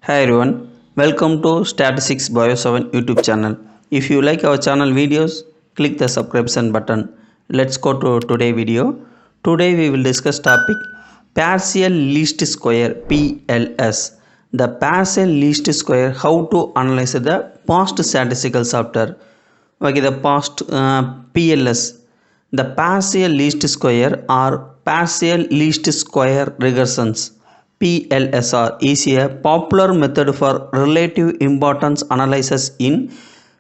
Hi everyone, welcome to Statistics Bio 7 YouTube channel. If you like our channel videos, click the subscription button. Let's go to today video. Today we will discuss topic partial least square PLS. The partial least square, how to analyze the past statistical software. Okay, the past PLS. The partial least square or partial least square regressions PLSR is a popular method for relative importance analysis in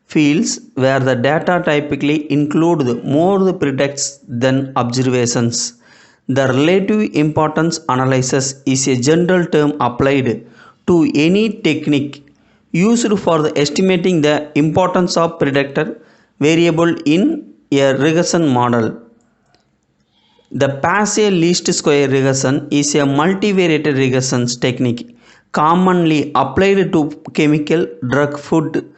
fields where the data typically include more predicts than observations. The relative importance analysis is a general term applied to any technique used for the estimating the importance of predictor variable in a regression model. The partial least square regression is a multivariate regression technique commonly applied to chemical, drug, food,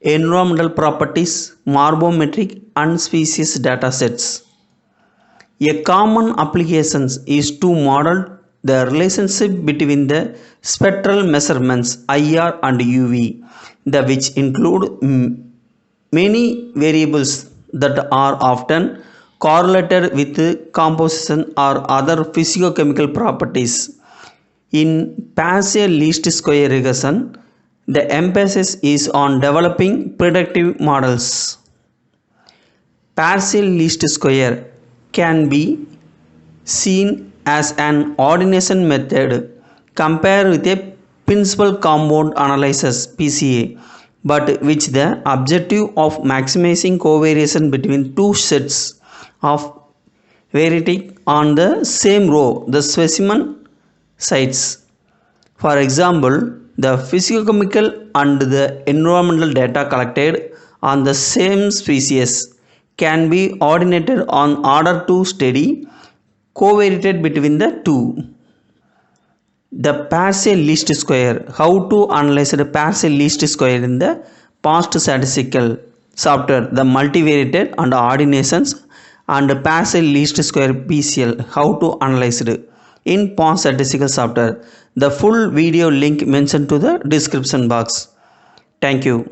environmental properties, morphometric, and species datasets. A common application is to model the relationship between the spectral measurements IR and UV, which include many variables that are often correlated with composition or other physicochemical properties. In partial least square regression, the emphasis is on developing predictive models. Partial least square can be seen as an ordination method compared with a principal compound analysis PCA, but which the objective of maximizing covariation between two sets of variety on the same row, the specimen sites. For example, the physicochemical and the environmental data collected on the same species can be ordinated on order to study covariated between the two. The partial least square. How to analyze the partial least square in the past statistical software, the multivariate and ordinations, and partial least square PCL. How to analyze it in past statistical software. The full video link mentioned to the description box. Thank you.